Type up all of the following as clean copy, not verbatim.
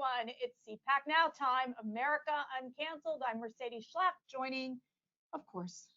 everyone. It's CPAC Now time, America Uncanceled. I'm Mercedes Schlapp, joining, of course,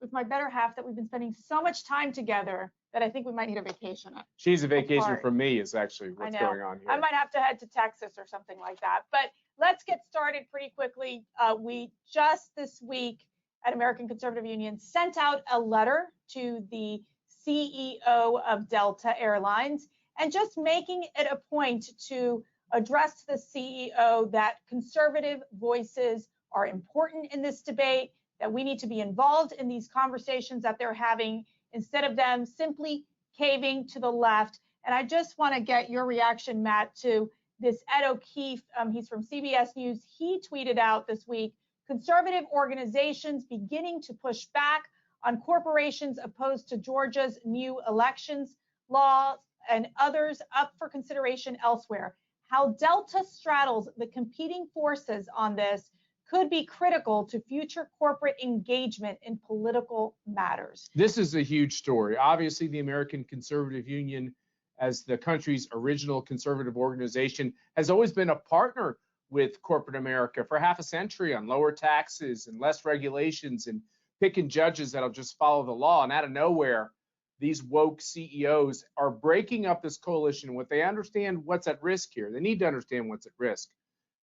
with my better half that we've been spending so much time together that I think we might need a vacation. She's a vacation from me is actually what's going on here. I might have to head to Texas or something like that. But let's get started pretty quickly. We just this week at American Conservative Union sent out a letter to the CEO of Delta Airlines and just making it a point to address the CEO that conservative voices are important in this debate, that we need to be involved in these conversations that they're having instead of them simply caving to the left. And I just want to get your reaction, Matt, to this Ed O'Keefe. He's from CBS News. He tweeted out this week, conservative organizations beginning to push back on corporations opposed to Georgia's new elections laws and others up for consideration elsewhere. How Delta straddles the competing forces on this could be critical to future corporate engagement in political matters. This is a huge story. Obviously, the American Conservative Union, as the country's original conservative organization, has always been a partner with corporate America for half a century on lower taxes and less regulations and picking judges that'll just follow the law. And out of nowhere, these woke CEOs are breaking up this coalition. What they understand what's at risk here. They need to understand what's at risk.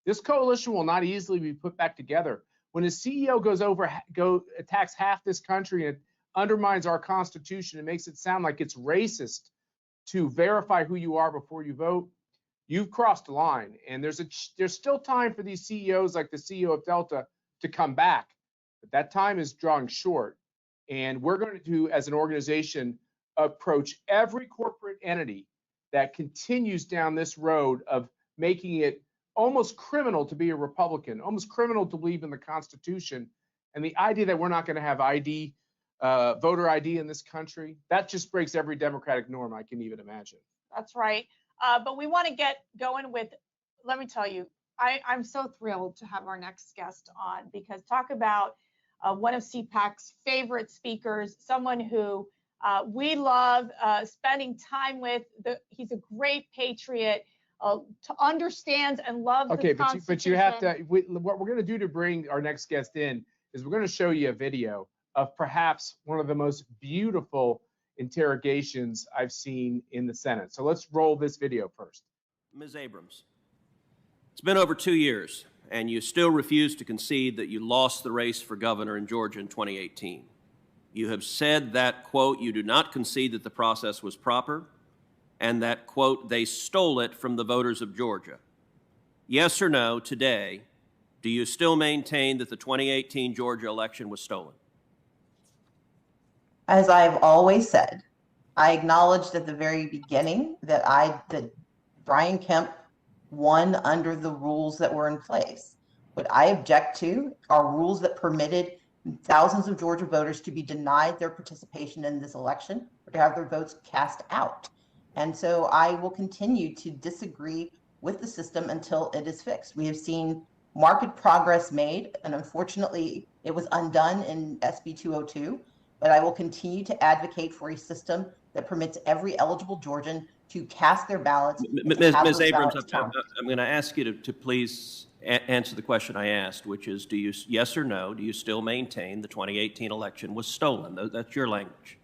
This coalition will not easily be put back together. When a CEO attacks half this country and undermines our Constitution and makes it sound like it's racist to verify who you are before you vote, you've crossed the line. And there's still time for these CEOs like the CEO of Delta to come back. But that time is drawing short. And we're going to, as an organization, approach every corporate entity that continues down this road of making it almost criminal to be a Republican, almost criminal to believe in the Constitution. And the idea that we're not going to have voter ID in this country, that just breaks every democratic norm I can even imagine. That's right. But we want to get going with, let me tell you, I'm so thrilled to have our next guest on, because talk about one of CPAC's favorite speakers, someone who we love spending time with. He's a great patriot, understands and loves the Constitution. But you have to, what we're going to do to bring our next guest in is we're going to show you a video of perhaps one of the most beautiful interrogations I've seen in the Senate. So let's roll this video first. Ms. Abrams, it's been over 2 years, and you still refuse to concede that you lost the race for governor in Georgia in 2018. You have said that, quote, you do not concede that the process was proper, and that, quote, they stole it from the voters of Georgia. Yes or no, today, do you still maintain that the 2018 Georgia election was stolen? As I've always said, I acknowledged at the very beginning that Brian Kemp won under the rules that were in place. What I object to are rules that permitted thousands of Georgia voters to be denied their participation in this election or to have their votes cast out. And so I will continue to disagree with the system until it is fixed. We have seen marked progress made, and unfortunately it was undone in SB 202, but I will continue to advocate for a system that permits every eligible Georgian to cast their ballots. Ms. Abrams, I'm going to ask you to please answer the question I asked, which is, do you, yes or no, do you still maintain the 2018 election was stolen? That's your language.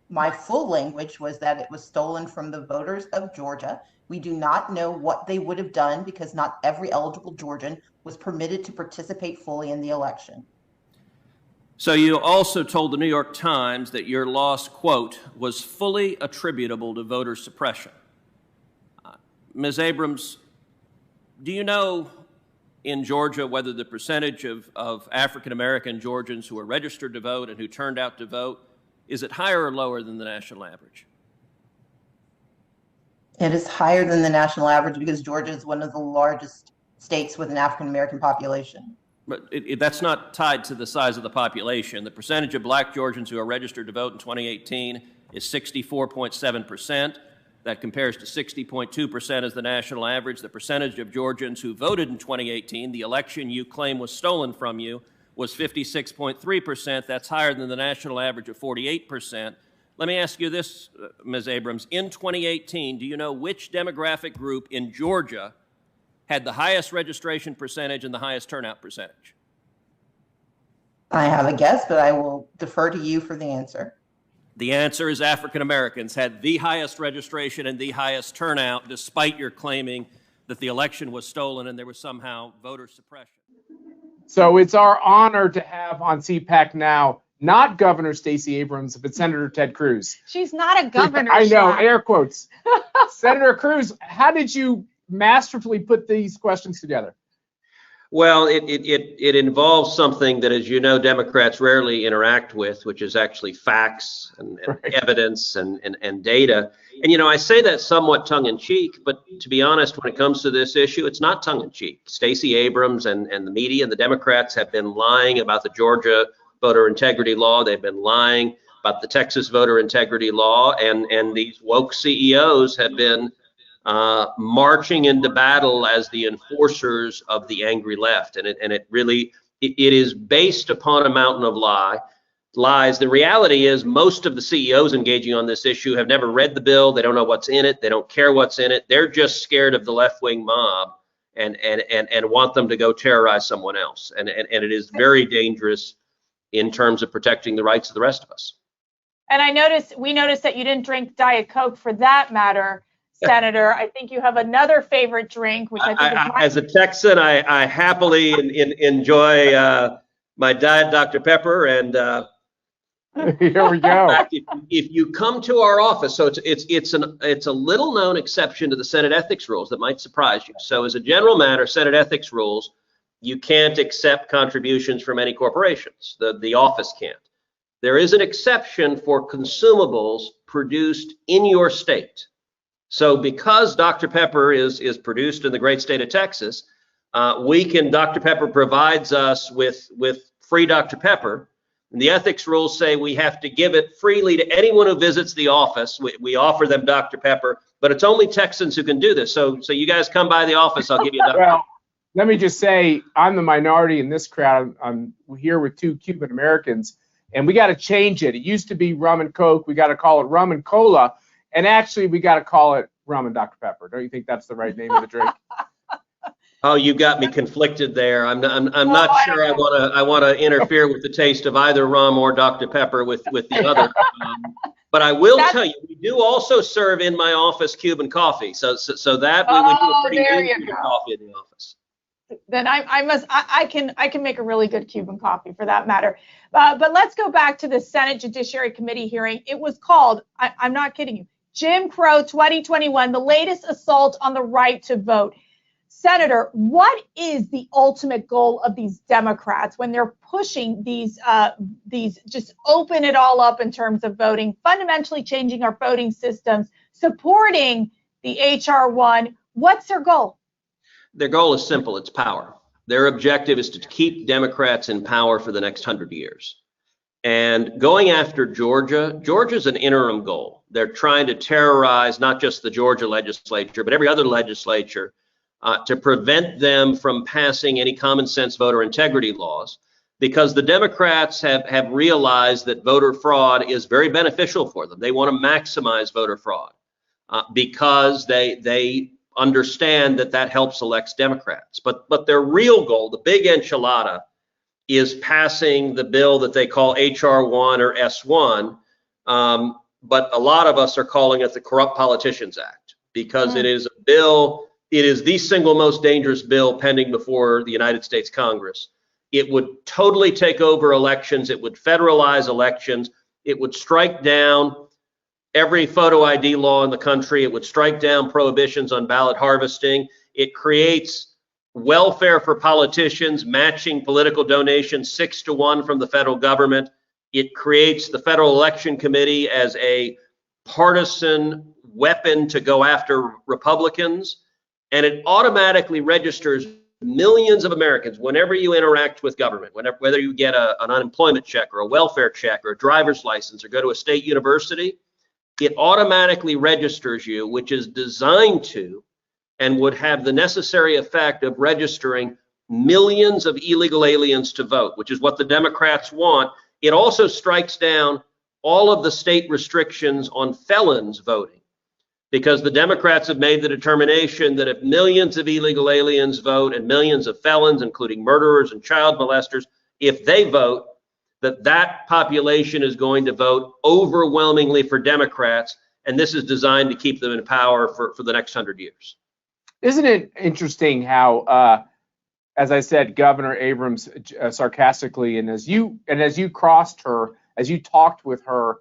My full language was that it was stolen from the voters of Georgia. We do not know what they would have done because not every eligible Georgian was permitted to participate fully in the election. So you also told the New York Times that your loss, quote, was fully attributable to voter suppression. Ms. Abrams, do you know in Georgia whether the percentage of African-American Georgians who are registered to vote and who turned out to vote, is it higher or lower than the national average? It is higher than the national average because Georgia is one of the largest states with an African-American population. But that's not tied to the size of the population. The percentage of black Georgians who are registered to vote in 2018 is 64.7%. That compares to 60.2% as the national average. The percentage of Georgians who voted in 2018, the election you claim was stolen from you, was 56.3%. That's higher than the national average of 48%. Let me ask you this, Ms. Abrams. In 2018, do you know which demographic group in Georgia had the highest registration percentage and the highest turnout percentage? I have a guess, but I will defer to you for the answer. The answer is African Americans had the highest registration and the highest turnout, despite your claiming that the election was stolen and there was somehow voter suppression. So it's our honor to have on CPAC now, not Governor Stacey Abrams, but Senator Ted Cruz. She's not a governor. I know, Shaq. air quotes. Senator Cruz, how did you masterfully put these questions together? Well, it involves something that, as you know, Democrats rarely interact with, which is actually facts and Right. evidence and data. And, you know, I say that somewhat tongue in cheek, but to be honest, when it comes to this issue, it's not tongue in cheek. Stacey Abrams and the media and the Democrats have been lying about the Georgia voter integrity law. They've been lying about the Texas voter integrity law. And these woke CEOs have been marching into battle as the enforcers of the angry left. And it really is based upon a mountain of lies. The reality is most of the CEOs engaging on this issue have never read the bill. They don't know what's in it. They don't care what's in it. They're just scared of the left-wing mob and want them to go terrorize someone else. And it is very dangerous in terms of protecting the rights of the rest of us. And we noticed that you didn't drink Diet Coke for that matter, Senator. I think you have another favorite drink, which I think is as a Texan, I happily enjoy my Diet Dr. Pepper. And here we go. if you come to our office, so it's a little known exception to the Senate ethics rules that might surprise you. So as a general matter, Senate ethics rules, you can't accept contributions from any corporations. The office can't. There is an exception for consumables produced in your state. So because Dr. Pepper is produced in the great state of Texas, Dr. Pepper provides us with free Dr. Pepper. And the ethics rules say we have to give it freely to anyone who visits the office. We offer them Dr. Pepper, but it's only Texans who can do this. So you guys come by the office, I'll give you Dr. Pepper. Let me just say, I'm the minority in this crowd. I'm here with two Cuban Americans, and we got to change it. It used to be rum and Coke. We got to call it rum and cola. And actually, we got to call it rum and Dr. Pepper. Don't you think that's the right name of the drink? Oh, you got me conflicted there. I'm not sure I want to interfere with the taste of either rum or Dr. Pepper with the other. But I will tell you, we do also serve in my office Cuban coffee. So that we do a pretty good Cuban coffee in the office. Then I can make a really good Cuban coffee for that matter. But let's go back to the Senate Judiciary Committee hearing. It was called, I'm not kidding you, Jim Crow 2021, the latest assault on the right to vote. Senator, what is the ultimate goal of these Democrats when they're pushing these just open it all up in terms of voting, fundamentally changing our voting systems, supporting the HR 1? What's their goal? Their goal is simple. It's power. Their objective is to keep Democrats in power for the next 100 years. And going after Georgia's an interim goal. They're trying to terrorize not just the Georgia legislature, but every other legislature to prevent them from passing any common sense voter integrity laws, because the Democrats have realized that voter fraud is very beneficial for them. They want to maximize voter fraud because they understand that helps elect Democrats. But their real goal, the big enchilada, is passing the bill that they call HR 1 or S1. But a lot of us are calling it the Corrupt Politicians Act, because it is a bill. It is the single most dangerous bill pending before the United States Congress. It would totally take over elections. It would federalize elections. It would strike down every photo ID law in the country. It would strike down prohibitions on ballot harvesting. It creates welfare for politicians, matching political donations 6-to-1 from the federal government. It creates the Federal Election Committee as a partisan weapon to go after Republicans. And it automatically registers millions of Americans whenever you interact with government, whether you get an unemployment check or a welfare check or a driver's license or go to a state university. It automatically registers you, which is designed to and would have the necessary effect of registering millions of illegal aliens to vote, which is what the Democrats want. It also strikes down all of the state restrictions on felons voting, because the Democrats have made the determination that if millions of illegal aliens vote and millions of felons, including murderers and child molesters, if they vote, that population is going to vote overwhelmingly for Democrats, and this is designed to keep them in power for the next 100 years. Isn't it interesting how, as I said, Governor Abrams sarcastically, and as you crossed her, as you talked with her,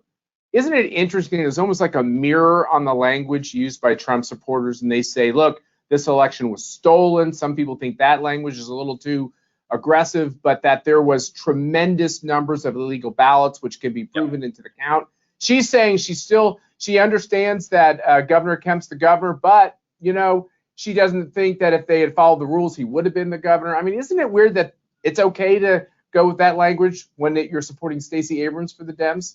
isn't it interesting? It's almost like a mirror on the language used by Trump supporters, and they say, look, this election was stolen. Some people think that language is a little too aggressive, but that there was tremendous numbers of illegal ballots, which can be proven into the count. She's saying she understands that Governor Kemp's the governor, but, you know, she doesn't think that if they had followed the rules, he would have been the governor. I mean, isn't it weird that it's okay to go with that language when you're supporting Stacey Abrams for the Dems?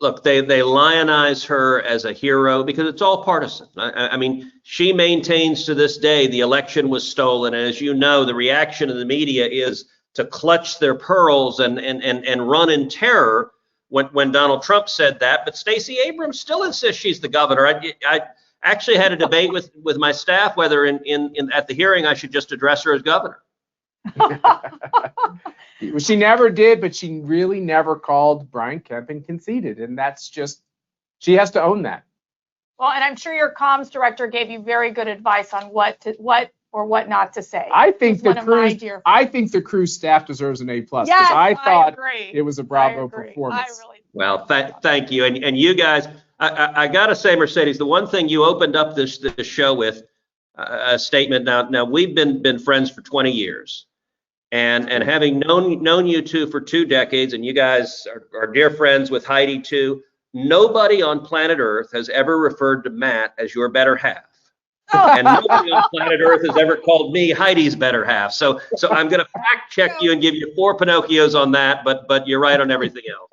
Look, they lionize her as a hero because it's all partisan. I mean, she maintains to this day the election was stolen. And as you know, the reaction of the media is to clutch their pearls and run in terror when Donald Trump said that. But Stacey Abrams still insists she's the governor. I actually had a debate with my staff whether at the hearing I should just address her as governor. She never did, but she really never called Brian Kemp and conceded, and that's just, she has to own that. Well, and I'm sure your comms director gave you very good advice on what or what not to say. I think the Cruz staff deserves an A+. Yes, I thought agree. It was a bravo performance. Well, thank you, and you guys. I gotta say, Mercedes, the one thing you opened up this show with a statement. Now we've been friends for 20 years. And having known you two for 2 decades, and you guys are dear friends with Heidi too, nobody on planet Earth has ever referred to Matt as your better half. And nobody on planet Earth has ever called me Heidi's better half. So I'm going to fact check you and give you 4 Pinocchios on that, but you're right on everything else.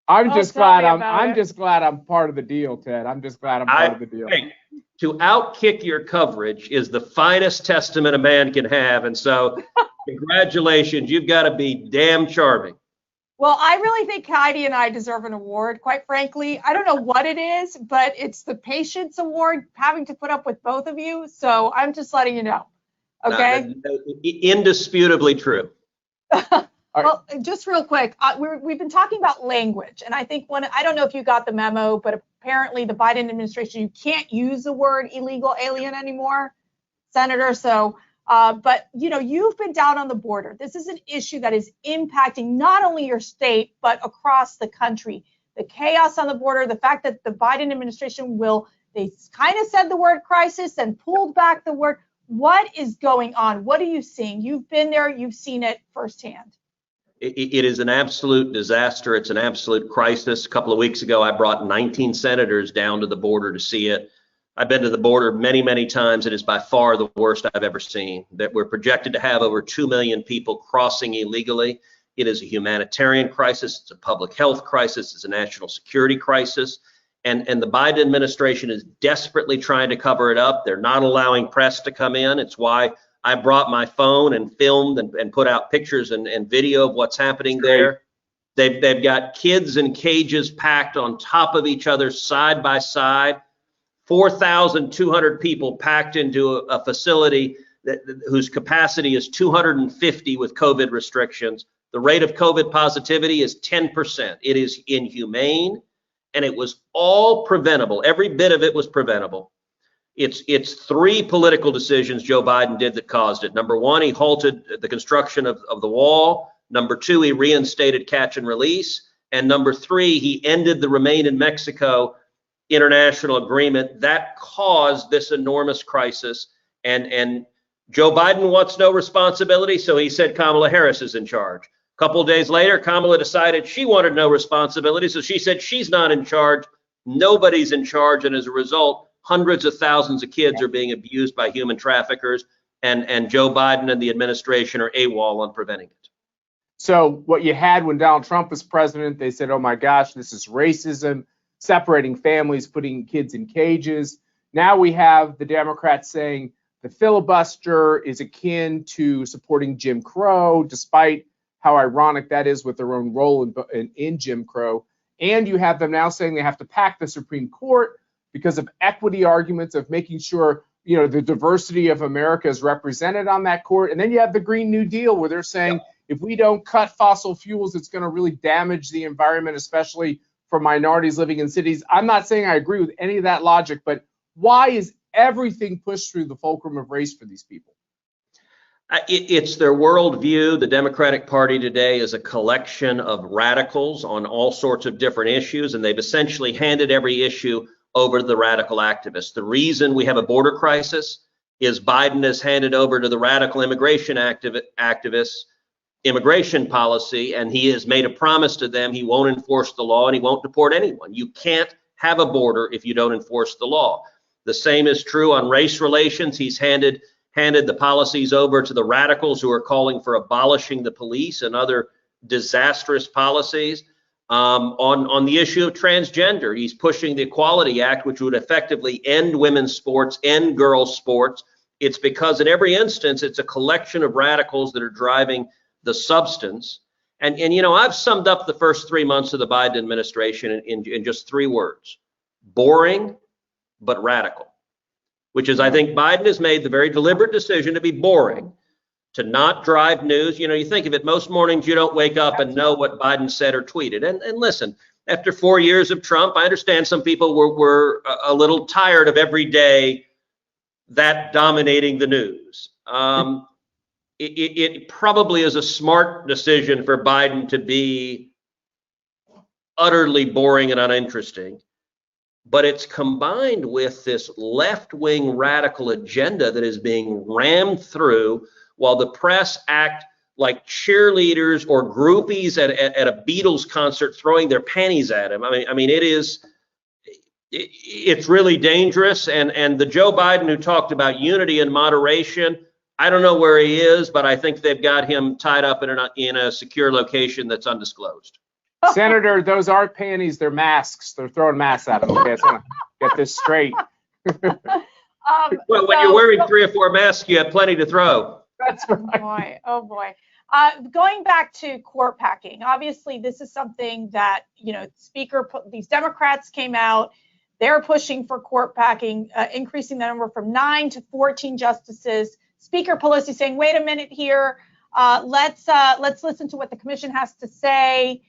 I'm just glad I'm part of the deal, Ted. I'm just glad I'm part of the deal. Hey, to outkick your coverage is the finest testament a man can have. And so congratulations, you've got to be damn charming. Well, I really think Heidi and I deserve an award, quite frankly. I don't know what it is, but it's the Patience Award, having to put up with both of you. So I'm just letting you know. Okay? Indisputably true. Well, just real quick, we've been talking about language, and I think I don't know if you got the memo, but apparently the Biden administration, you can't use the word illegal alien anymore, Senator. So, but you know, you've been down on the border. This is an issue that is impacting not only your state, but across the country. The chaos on the border, the fact that the Biden administration they kind of said the word crisis and pulled back the word. What is going on? What are you seeing? You've been there, you've seen it firsthand. It is an absolute disaster. It's an absolute crisis. A couple of weeks ago, I brought 19 senators down to the border to see it. I've been to the border many, many times. It is by far the worst I've ever seen. That we're projected to have over 2 million people crossing illegally. It is a humanitarian crisis. It's a public health crisis. It's a national security crisis. And the Biden administration is desperately trying to cover it up. They're not allowing press to come in. It's why I brought my phone and filmed and put out pictures and video of what's happening there. They've got kids in cages packed on top of each other side by side. 4,200 people packed into a facility whose capacity is 250 with COVID restrictions. The rate of COVID positivity is 10%. It is inhumane, and it was all preventable. Every bit of it was preventable. It's 3 political decisions Joe Biden did that caused it. Number 1, he halted the construction of the wall. Number 2, he reinstated catch and release. And number 3, he ended the Remain in Mexico international agreement. That caused this enormous crisis. And Joe Biden wants no responsibility, so he said Kamala Harris is in charge. A couple of days later, Kamala decided she wanted no responsibility, so she said she's not in charge. Nobody's in charge, and as a result, hundreds of thousands of kids are being abused by human traffickers, and Joe Biden and the administration are AWOL on preventing it. So what you had when Donald Trump was president, they said, oh my gosh, this is racism, separating families, putting kids in cages. Now we have the Democrats saying the filibuster is akin to supporting Jim Crow, despite how ironic that is with their own role in Jim Crow. And you have them now saying they have to pack the Supreme Court because of equity arguments of making sure, you know, the diversity of America is represented on that court. And then you have the Green New Deal where they're saying, if we don't cut fossil fuels, it's going to really damage the environment, especially for minorities living in cities. I'm not saying I agree with any of that logic, but why is everything pushed through the fulcrum of race for these people? It's their worldview. The Democratic Party today is a collection of radicals on all sorts of different issues, and they've essentially handed every issue over to the radical activists. The reason we have a border crisis is Biden has handed over to the radical immigration activists immigration policy, and he has made a promise to them he won't enforce the law and he won't deport anyone. You can't have a border if you don't enforce the law. The same is true on race relations. He's handed the policies over to the radicals who are calling for abolishing the police and other disastrous policies. On the issue of transgender, he's pushing the Equality Act, which would effectively end women's sports, end girls' sports. It's because in every instance, it's a collection of radicals that are driving the substance. And you know, I've summed up the first 3 months of the Biden administration in just 3 words: boring, but radical. Which is, I think Biden has made the very deliberate decision to be boring, to not drive news. You know, you think of it, most mornings you don't wake up and know what Biden said or tweeted. And listen, after 4 years of Trump, I understand some people were a little tired of every day that dominating the news. It probably is a smart decision for Biden to be utterly boring and uninteresting. But it's combined with this left-wing radical agenda that is being rammed through while the press act like cheerleaders or groupies at a Beatles concert throwing their panties at him. I mean, it's really dangerous. And the Joe Biden who talked about unity and moderation, I don't know where he is, but I think they've got him tied up in a secure location that's undisclosed. Senator, those aren't panties, they're masks. They're throwing masks at him. Okay, I just want to get this straight. Well, when you're wearing 3 or 4 masks, you have plenty to throw. That's right. Oh boy. Going back to court packing, obviously this is something that, you know, these Democrats came out, they're pushing for court packing, increasing the number from 9 to 14 justices. Speaker Pelosi saying, wait a minute here, let's listen to what the commission has to say.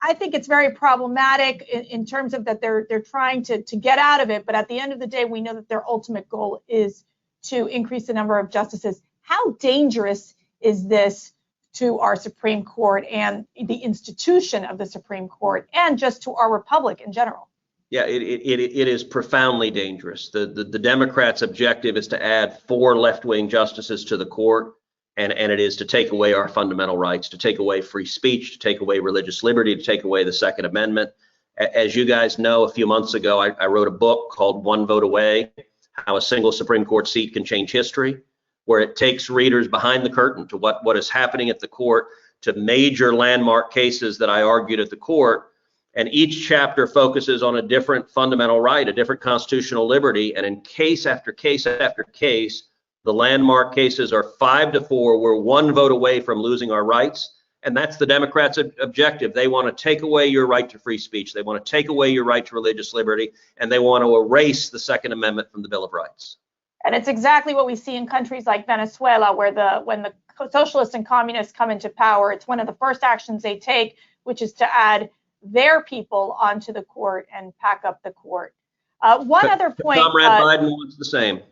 I think it's very problematic in terms of that they're trying to get out of it. But at the end of the day, we know that their ultimate goal is to increase the number of justices. How dangerous is this to our Supreme Court and the institution of the Supreme Court and just to our republic in general? Yeah, it is profoundly dangerous. The Democrats' objective is to add 4 left-wing justices to the court. And it is to take away our fundamental rights, to take away free speech, to take away religious liberty, to take away the Second Amendment. As you guys know, a few months ago, I wrote a book called One Vote Away, How a Single Supreme Court Seat Can Change History, where it takes readers behind the curtain to what is happening at the court, to major landmark cases that I argued at the court. And each chapter focuses on a different fundamental right, a different constitutional liberty. And in case after case after case, the landmark cases are 5-4. We're 1 vote away from losing our rights. And that's the Democrats' objective. They want to take away your right to free speech. They want to take away your right to religious liberty. And they want to erase the Second Amendment from the Bill of Rights. And it's exactly what we see in countries like Venezuela, where when the socialists and communists come into power, it's one of the first actions they take, which is to add their people onto the court and pack up the court. One other point. Comrade Biden wants the same.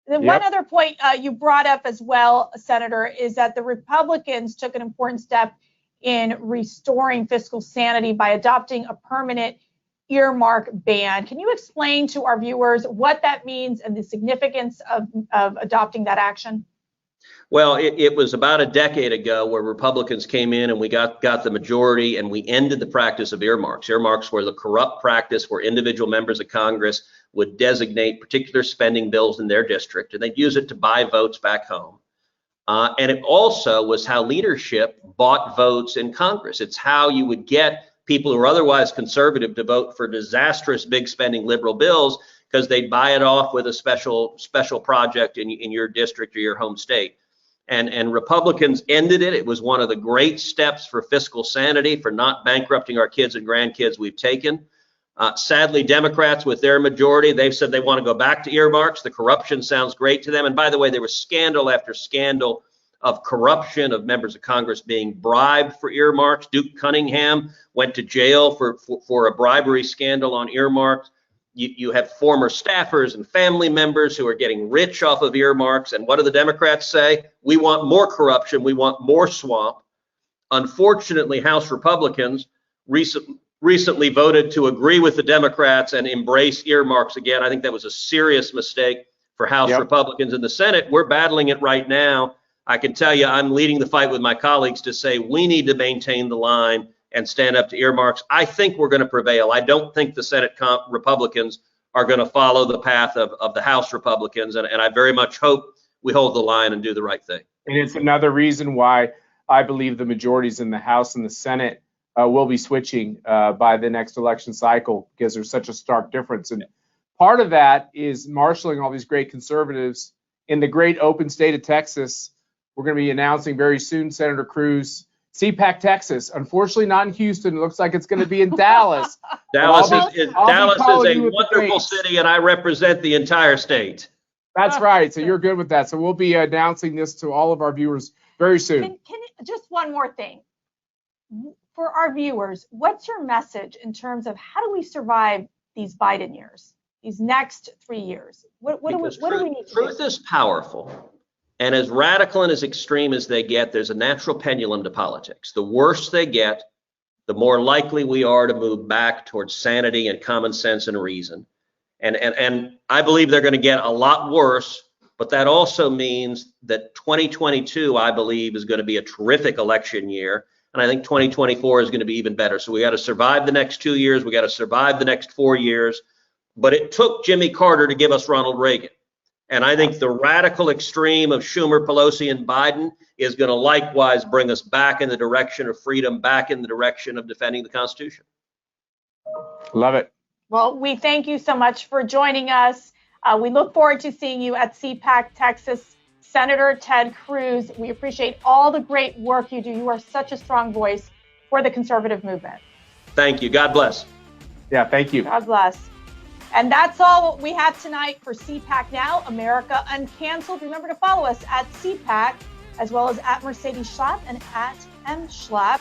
One other point you brought up as well, Senator, is that the Republicans took an important step in restoring fiscal sanity by adopting a permanent earmark ban. Can you explain to our viewers what that means and the significance of adopting that action? Well, it was about a decade ago where Republicans came in and we got the majority, and we ended the practice of earmarks. Earmarks were the corrupt practice where individual members of Congress would designate particular spending bills in their district, and they'd use it to buy votes back home. And it also was how leadership bought votes in Congress. It's how you would get people who are otherwise conservative to vote for disastrous big spending liberal bills because they'd buy it off with a special project in your district or your home state. And Republicans ended it. It was one of the great steps for fiscal sanity, for not bankrupting our kids and grandkids we've taken. Sadly, Democrats with their majority, they've said they want to go back to earmarks. The corruption sounds great to them. And by the way, there was scandal after scandal of corruption of members of Congress being bribed for earmarks. Duke Cunningham went to jail for a bribery scandal on earmarks. You have former staffers and family members who are getting rich off of earmarks. And what do the Democrats say? We want more corruption. We want more swamp. Unfortunately, House Republicans recently voted to agree with the Democrats and embrace earmarks again. I think that was a serious mistake for House Republicans. In the Senate, we're battling it right now. I can tell you I'm leading the fight with my colleagues to say we need to maintain the line and stand up to earmarks. I think we're going to prevail. I don't think the Senate Republicans are going to follow the path of the House Republicans, and I very much hope we hold the line and do the right thing. And it's another reason why I believe the majorities in the House and the Senate will be switching by the next election cycle, because there's such a stark difference. And part of that is marshaling all these great conservatives in the great open state of Texas. We're going to be announcing very soon, Senator Cruz, CPAC, Texas. Unfortunately, not in Houston. It looks like it's going to be in Dallas. Dallas is a wonderful city, and I represent the entire state. That's right. So you're good with that. So we'll be announcing this to all of our viewers very soon. Can just one more thing. For our viewers, what's your message in terms of how do we survive these Biden years, these next 3 years? What do we need to do? Truth is powerful. And as radical and as extreme as they get, there's a natural pendulum to politics. The worse they get, the more likely we are to move back towards sanity and common sense and reason. And I believe they're going to get a lot worse, but that also means that 2022, I believe, is going to be a terrific election year. And I think 2024 is going to be even better. So we got to survive the next 2 years. We got to survive the next 4 years. But it took Jimmy Carter to give us Ronald Reagan. And I think the radical extreme of Schumer, Pelosi, and Biden is going to likewise bring us back in the direction of freedom, back in the direction of defending the Constitution. Love it. Well, we thank you so much for joining us. We look forward to seeing you at CPAC, Texas. Senator Ted Cruz, we appreciate all the great work you do. You are such a strong voice for the conservative movement. Thank you. God bless. Yeah, thank you. God bless. And that's all we have tonight for CPAC Now, America Uncanceled. Remember to follow us at CPAC, as well as at Mercedes Schlapp and at M. Schlapp.